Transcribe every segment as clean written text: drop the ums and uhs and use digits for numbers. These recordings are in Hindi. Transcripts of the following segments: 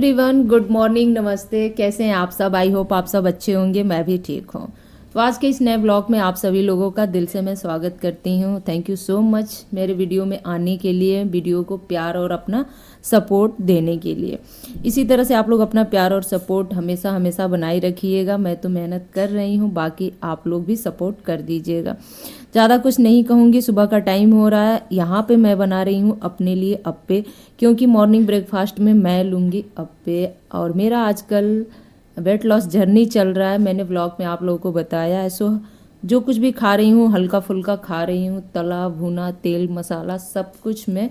एवरीवन, गुड मॉर्निंग, नमस्ते। कैसे हैं आप सब? आई होप आप सब अच्छे होंगे। मैं भी ठीक हूँ। तो आज के इस नए ब्लॉग में आप सभी लोगों का दिल से मैं स्वागत करती हूँ। थैंक यू सो मच मेरे वीडियो में आने के लिए, वीडियो को प्यार और अपना सपोर्ट देने के लिए। इसी तरह से आप लोग अपना प्यार और सपोर्ट हमेशा हमेशा बनाए रखिएगा। मैं तो मेहनत कर रही हूँ, बाकी आप लोग भी सपोर्ट कर दीजिएगा। ज़्यादा कुछ नहीं कहूँगी, सुबह का टाइम हो रहा है। यहाँ पे मैं बना रही हूँ अपने लिए अप्पे, क्योंकि मॉर्निंग ब्रेकफास्ट में मैं लूँगी अप्पे। और मेरा आजकल वेट लॉस जर्नी चल रहा है। मैंने व्लॉग में आप लोगों को बताया है। सो जो कुछ भी खा रही हूँ हल्का फुल्का खा रही हूँ। तला भुना तेल मसाला सब कुछ मैं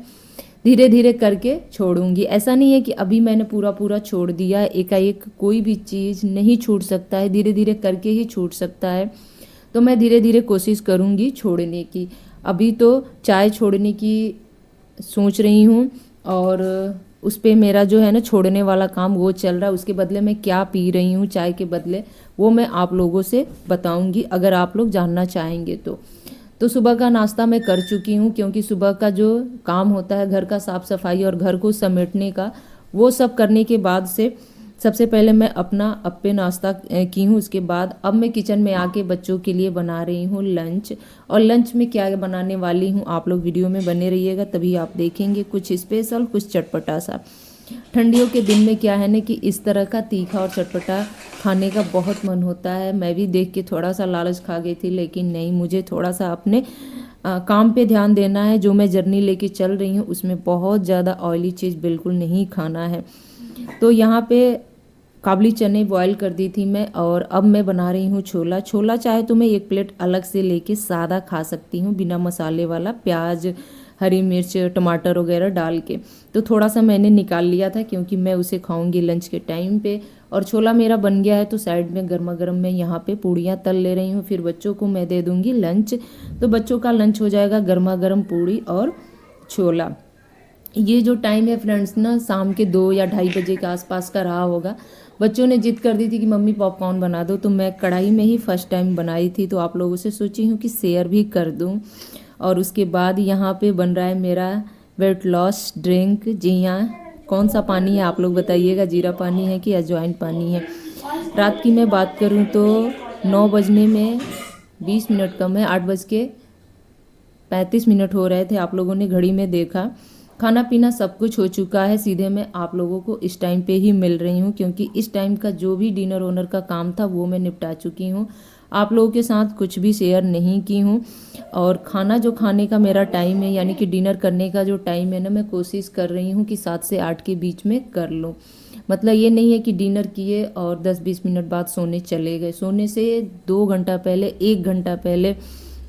धीरे धीरे करके छोड़ूंगी। ऐसा नहीं है कि अभी मैंने पूरा पूरा छोड़ दिया है। एकाएक कोई भी चीज़ नहीं छूट सकता है, धीरे धीरे करके ही छूट सकता है। तो मैं धीरे धीरे कोशिश करूँगी छोड़ने की। अभी तो चाय छोड़ने की सोच रही हूँ, और उस पर मेरा जो है ना छोड़ने वाला काम वो चल रहा है। उसके बदले मैं क्या पी रही हूँ चाय के बदले, वो मैं आप लोगों से बताऊँगी अगर आप लोग जानना चाहेंगे तो सुबह का नाश्ता मैं कर चुकी हूँ, क्योंकि सुबह का जो काम होता है घर का साफ़ सफाई और घर को समेटने का, वो सब करने के बाद से सबसे पहले मैं अपना अप्पे नाश्ता की हूँ। उसके बाद अब मैं किचन में आके बच्चों के लिए बना रही हूँ लंच। और लंच में क्या बनाने वाली हूँ आप लोग वीडियो में बने रहिएगा, तभी आप देखेंगे। कुछ स्पेशल, कुछ चटपटा सा। ठंडियों के दिन में क्या है ना कि इस तरह का तीखा और चटपटा खाने का बहुत मन होता है। मैं भी देख के थोड़ा सा लालच खा गई थी, लेकिन नहीं, मुझे थोड़ा सा अपने काम पे ध्यान देना है। जो मैं जर्नी लेके चल रही हूँ उसमें बहुत ज़्यादा ऑयली चीज़ बिल्कुल नहीं खाना है। तो यहाँ पे काबली चने बॉईल कर दी थी मैं, और अब मैं बना रही हूँ छोला। छोला चाहे तो मैं एक प्लेट अलग से लेके सादा खा सकती हूँ, बिना मसाले वाला, प्याज हरी मिर्च टमाटर वगैरह डाल के। तो थोड़ा सा मैंने निकाल लिया था, क्योंकि मैं उसे खाऊंगी लंच के टाइम पे। और छोला मेरा बन गया है, तो साइड में गर्मा गर्म मैं यहाँ पे पूड़ियाँ तल ले रही हूँ। फिर बच्चों को मैं दे दूँगी लंच, तो बच्चों का लंच हो जाएगा गर्मा गर्म पूड़ी और छोला। ये जो टाइम है फ्रेंड्स ना, शाम के 2 या 2:30 बजे के आसपास का रहा होगा। बच्चों ने जिद कर दी थी कि मम्मी पॉपकॉर्न बना दो, तो मैं कढ़ाई में ही फर्स्ट टाइम बनाई थी, तो आप लोगों से सोची हूँ कि शेयर भी कर दूँ। और उसके बाद यहाँ पे बन रहा है मेरा वेट लॉस ड्रिंक। जी हाँ, कौन सा पानी है आप लोग बताइएगा, जीरा पानी है कि अजवाइन पानी है। रात की मैं बात करूँ तो 9 बजने में 20 मिनट कम है, 8:35 हो रहे थे। आप लोगों ने घड़ी में देखा। खाना पीना सब कुछ हो चुका है। सीधे मैं आप लोगों को इस टाइम पे ही मिल रही हूँ, क्योंकि इस टाइम का जो भी डिनर ओनर का काम था वो मैं निपटा चुकी हूँ। आप लोगों के साथ कुछ भी शेयर नहीं की हूँ। और खाना जो खाने का मेरा टाइम है, यानी कि डिनर करने का जो टाइम है ना, मैं कोशिश कर रही हूँ कि 7 से 8 के बीच में कर लूँ। मतलब ये नहीं है कि डिनर किए और 10-20 मिनट बाद सोने चले गए। सोने से 2 घंटा पहले, 1 घंटा पहले,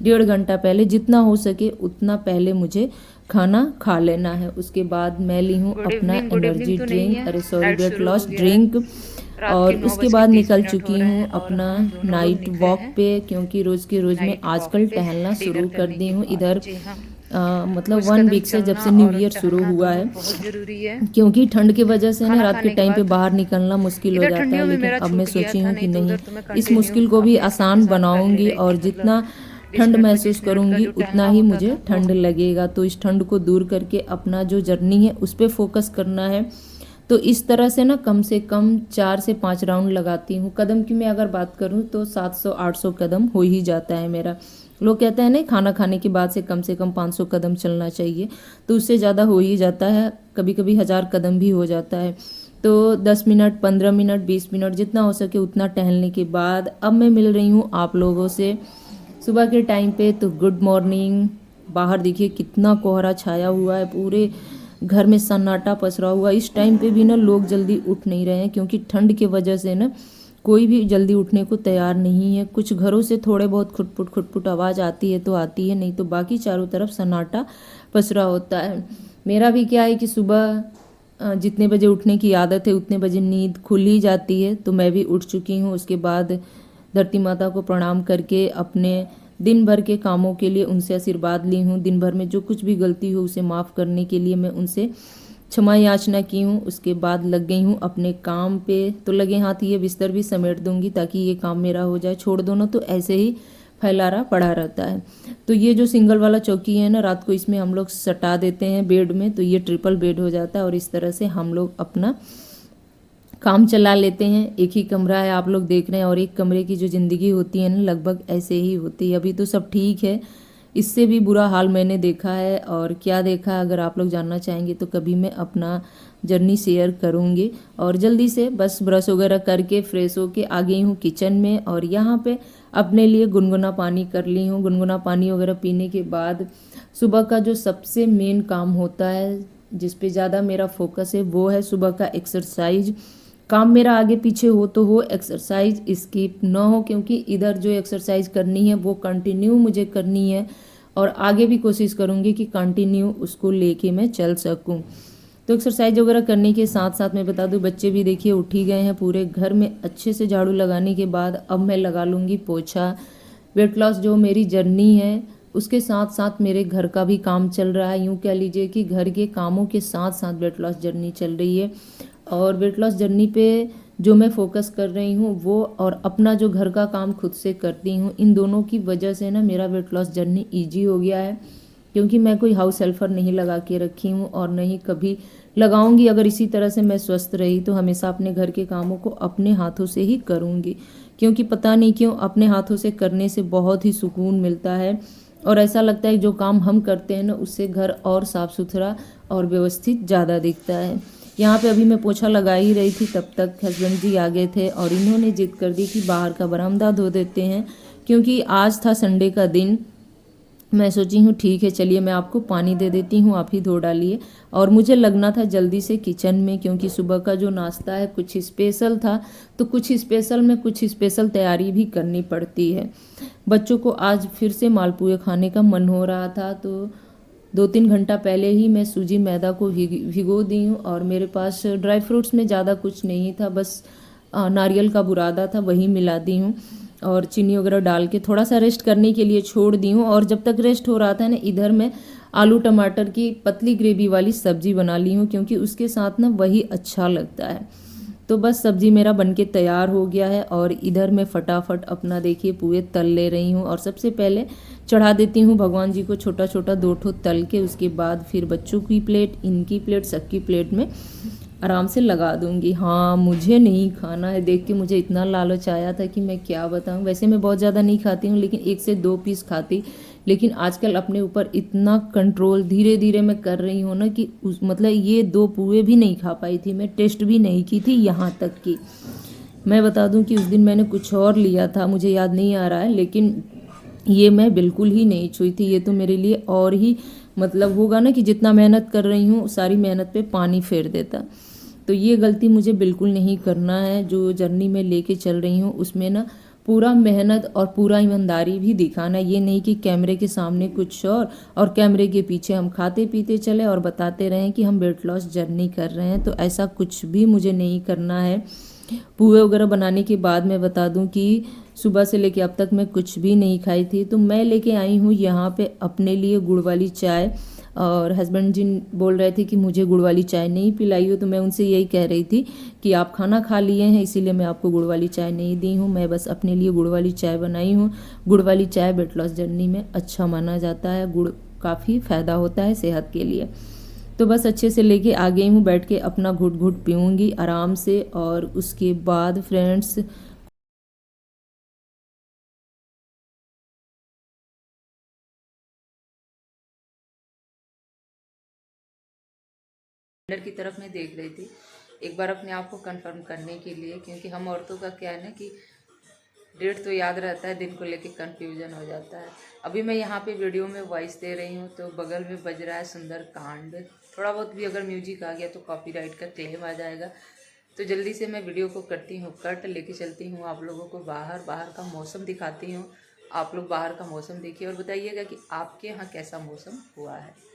1.5 घंटा पहले, जितना हो सके उतना पहले मुझे खाना खा लेना है। उसके बाद मैं ली हूँ अपना एनर्जी ड्रिंक, अरे सॉरी, वेट लॉस ड्रिंक। और उसके बाद निकल चुकी हूँ अपना नाइट वॉक पे, क्योंकि रोज़ के रोज़ मैं आजकल टहलना शुरू कर दी हूँ इधर। मतलब 1 वीक से, जब से न्यू ईयर शुरू हुआ है, क्योंकि ठंड की वजह से ना रात के टाइम पे बाहर निकलना मुश्किल हो जाता है। लेकिन अब मैं सोची हूँ कि नहीं, इस मुश्किल को भी आसान बनाऊंगी, और जितना ठंड महसूस करूंगी उतना ही मुझे ठंड लगेगा। तो इस ठंड को दूर करके अपना जो जर्नी है उस पर फोकस करना है। तो इस तरह से ना कम से कम 4 से 5 राउंड लगाती हूँ। कदम की मैं अगर बात करूँ तो 700-800 कदम हो ही जाता है मेरा। लोग कहते हैं ना, खाना खाने के बाद से कम 500 कदम चलना चाहिए, तो उससे ज़्यादा हो ही जाता है। कभी कभी 1000 कदम भी हो जाता है। तो 10 मिनट, 15 मिनट, 20 मिनट, जितना हो सके उतना टहलने के बाद अब मैं मिल रही हूँ आप लोगों से सुबह के टाइम पे। तो गुड मॉर्निंग। बाहर देखिए कितना कोहरा छाया हुआ है, पूरे घर में सन्नाटा पसरा हुआ। इस टाइम पे भी ना लोग जल्दी उठ नहीं रहे हैं, क्योंकि ठंड की वजह से ना कोई भी जल्दी उठने को तैयार नहीं है। कुछ घरों से थोड़े बहुत खुटपुट आवाज़ आती है तो आती है, नहीं तो बाकी चारों तरफ सन्नाटा पसरा होता है। मेरा भी क्या है कि सुबह जितने बजे उठने की आदत है उतने बजे नींद खुल ही जाती है, तो मैं भी उठ चुकी हूँ। उसके बाद धरती माता को प्रणाम करके अपने दिन भर के कामों के लिए उनसे आशीर्वाद ली हूँ। दिन भर में जो कुछ भी गलती हो उसे माफ़ करने के लिए मैं उनसे क्षमा याचना की हूँ। उसके बाद लग गई हूँ अपने काम पे। तो लगे हाथ ये बिस्तर भी समेट दूंगी, ताकि ये काम मेरा हो जाए। छोड़ दो ना तो ऐसे ही फैलारा पड़ा रहता है। तो ये जो सिंगल वाला चौकी है ना, रात को इसमें हम लोग सटा देते हैं बेड में, तो ये ट्रिपल बेड हो जाता है। और इस तरह से हम लोग अपना काम चला लेते हैं। एक ही कमरा है आप लोग देख रहे हैं, और एक कमरे की जो ज़िंदगी होती है ना लगभग ऐसे ही होती है। अभी तो सब ठीक है, इससे भी बुरा हाल मैंने देखा है। और क्या देखा अगर आप लोग जानना चाहेंगे तो कभी मैं अपना जर्नी शेयर करूँगी। और जल्दी से बस ब्रश वगैरह करके फ्रेश होके आ गई हूँ किचन में, और यहाँ पे अपने लिए गुनगुना पानी कर ली हूँ। गुनगुना पानी वगैरह पीने के बाद सुबह का जो सबसे मेन काम होता है, जिस पे ज़्यादा मेरा फोकस है, वो है सुबह का एक्सरसाइज। काम मेरा आगे पीछे हो तो हो, एक्सरसाइज स्किप ना हो, क्योंकि इधर जो एक्सरसाइज करनी है वो कंटिन्यू मुझे करनी है, और आगे भी कोशिश करूँगी कि कंटिन्यू उसको लेके मैं चल सकूँ। तो एक्सरसाइज वगैरह करने के साथ साथ मैं बता दूं, बच्चे भी देखिए उठ ही गए हैं। पूरे घर में अच्छे से झाड़ू लगाने के बाद अब मैं लगा लूँगी पोछा। वेट लॉस जो मेरी जर्नी है उसके साथ साथ मेरे घर का भी काम चल रहा है। यूँ कह लीजिए कि घर के कामों के साथ साथ वेट लॉस जर्नी चल रही है। और वेट लॉस जर्नी पे जो मैं फोकस कर रही हूँ वो, और अपना जो घर का काम खुद से करती हूँ, इन दोनों की वजह से ना मेरा वेट लॉस जर्नी ईजी हो गया है। क्योंकि मैं कोई हाउस हेल्पर नहीं लगा के रखी हूँ, और नहीं कभी लगाऊंगी। अगर इसी तरह से मैं स्वस्थ रही तो हमेशा अपने घर के कामों को अपने हाथों से ही करूँगी। क्योंकि पता नहीं क्यों अपने हाथों से करने से बहुत ही सुकून मिलता है, और ऐसा लगता है जो काम हम करते हैं ना उससे घर और साफ़ सुथरा और व्यवस्थित ज़्यादा दिखता है। यहाँ पे अभी मैं पोछा लगा ही रही थी, तब तक हस्बैंड जी आ गए थे, और इन्होंने जिद कर दी कि बाहर का बरामदा धो देते हैं। क्योंकि आज था संडे का दिन, मैं सोची हूँ ठीक है चलिए मैं आपको पानी दे देती हूँ, आप ही धो डालिए। और मुझे लगना था जल्दी से किचन में, क्योंकि सुबह का जो नाश्ता है कुछ स्पेशल था, तो कुछ स्पेशल में कुछ स्पेशल तैयारी भी करनी पड़ती है। बच्चों को आज फिर से मालपुए खाने का मन हो रहा था, तो 2-3 घंटा पहले ही मैं सूजी मैदा को भिगो दी हूँ। और मेरे पास ड्राई फ्रूट्स में ज़्यादा कुछ नहीं था, बस नारियल का बुरादा था, वही मिला दी हूँ, और चीनी वगैरह डाल के थोड़ा सा रेस्ट करने के लिए छोड़ दी हूँ। और जब तक रेस्ट हो रहा था ना, इधर मैं आलू टमाटर की पतली ग्रेवी वाली सब्जी बना ली हूँ, क्योंकि उसके साथ ना वही अच्छा लगता है। तो बस सब्जी मेरा बनके तैयार हो गया है, और इधर मैं फटाफट अपना देखिए पुए तल ले रही हूँ। और सबसे पहले चढ़ा देती हूँ भगवान जी को छोटा छोटा 2 ठो तल के, उसके बाद फिर बच्चों की प्लेट, इनकी प्लेट, सबकी प्लेट में आराम से लगा दूंगी। हाँ, मुझे नहीं खाना है, देख के मुझे इतना लालच आया था कि मैं क्या बताऊँ। वैसे मैं बहुत ज़्यादा नहीं खाती हूँ, लेकिन 1 से 2 पीस खाती। लेकिन आजकल अपने ऊपर इतना कंट्रोल धीरे धीरे मैं कर रही हूँ ना कि मतलब ये 2 पुए भी नहीं खा पाई थी मैं, टेस्ट भी नहीं की थी। यहाँ तक कि मैं बता दूँ कि उस दिन मैंने कुछ और लिया था, मुझे याद नहीं आ रहा है, लेकिन ये मैं बिल्कुल ही नहीं छुई थी। ये तो मेरे लिए और ही मतलब होगा ना कि जितना मेहनत कर रही हूँ सारी मेहनत पे पानी फेर देता। तो ये गलती मुझे बिल्कुल नहीं करना है। जो जर्नी में लेके चल रही हूँ उसमें ना पूरा मेहनत और पूरा ईमानदारी भी दिखाना। ये नहीं कि कैमरे के सामने कुछ और कैमरे के पीछे हम खाते पीते चले और बताते रहें कि हम वेट लॉस जर्नी कर रहे हैं। तो ऐसा कुछ भी मुझे नहीं करना है। पुए वगैरह बनाने के बाद मैं बता दूं कि सुबह से लेके अब तक मैं कुछ भी नहीं खाई थी। तो मैं लेके आई हूँ यहाँ पे अपने लिए गुड़ वाली चाय, और हस्बैंड जी बोल रहे थे कि मुझे गुड़ वाली चाय नहीं पिलाई हो। तो मैं उनसे यही कह रही थी कि आप खाना खा लिए हैं इसीलिए मैं आपको गुड़ वाली चाय नहीं दी हूँ, मैं बस अपने लिए गुड़ वाली चाय बनाई हूँ। गुड़ वाली चाय वेट लॉस जर्नी में अच्छा माना जाता है, गुड़ काफ़ी फ़ायदा होता है सेहत के लिए। तो बस अच्छे से लेके आ गई हूँ, बैठ के अपना घुट घुट पीऊँगी आराम से। और उसके बाद फ्रेंड्स कैलेंडर की तरफ मैं देख रही थी एक बार अपने आप को कंफर्म करने के लिए, क्योंकि हम औरतों का क्या है ना कि डेट तो याद रहता है, दिन को लेके कंफ्यूजन हो जाता है। अभी मैं यहाँ पे वीडियो में वॉइस दे रही हूँ तो बगल में बज रहा है सुंदर कांड। थोड़ा बहुत भी अगर म्यूजिक आ गया तो कॉपीराइट का क्लेम आ जाएगा। तो जल्दी से मैं वीडियो को करती हूँ कट, लेके चलती हूँ आप लोगों को बाहर का मौसम दिखाती हूँ। आप लोग बाहर का मौसम देखिए और बताइएगा कि आपके यहाँ कैसा मौसम हुआ है।